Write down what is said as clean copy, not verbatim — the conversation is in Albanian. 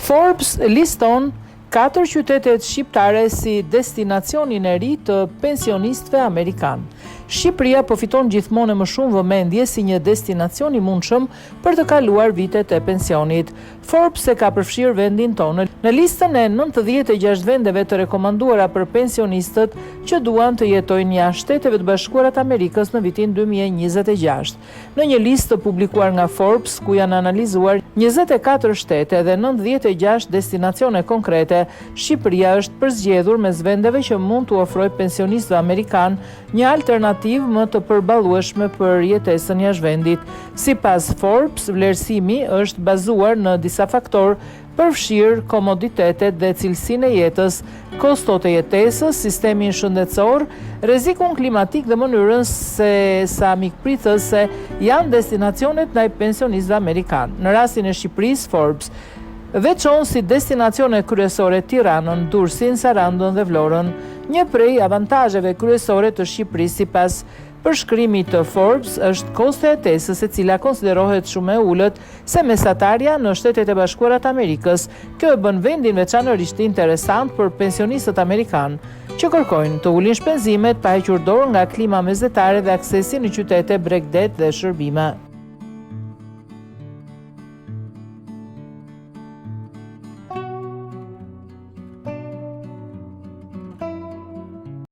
Forbes liston 4 qytetet shqiptare si destinacionin e ri të pensionistëve amerikan. Shqipëria po fiton gjithmonë më shumë vëmendje si një destinacion i mundshëm për të kaluar vitet e pensionit. Forbes e ka përfshirë vendin tonë në listën e 96 vendeve të rekomanduara për pensionistët që duan të jetojnë jashtë Shteteve të Bashkuara të Amerikës në vitin 2026. Në një listë të publikuar nga Forbes, ku janë analizuar 24 shtete dhe 96 destinacione konkrete, Shqipëria është përzgjedhur mes vendeve që mund të ofrojë pensionistëve amerikan një alternativë më të përballueshme për jetesën jashtë vendit. Sipas Forbes, vlerësimi është bazuar në disa faktorë, përfshirë komoditetet dhe cilësinë e jetës, kostot e jetesës, sistemin shëndetësor, rrezikun klimatik dhe mënyrën se sa mikpritëse janë destinacionet ndaj pensionistëve amerikan. Në rastin e Shqipërisë, Forbes veçon si destinacione kryesore Tiranën, Durrësin, Sarandën dhe Vlorën. Një prej avantazheve kryesore të Shqipërisë sipas përshkrimit të Forbes është kosto e jetesës, e cila konsiderohet shumë e ulët se mesatarja në Shtetet e Bashkuara të Amerikës. Kjo e bën vendin veçanërisht interesant për pensionistët amerikan që kërkojnë të ulin shpenzimet pa hequr dorë nga klima mesetare dhe aksesi në qytete, bregdet dhe shërbime.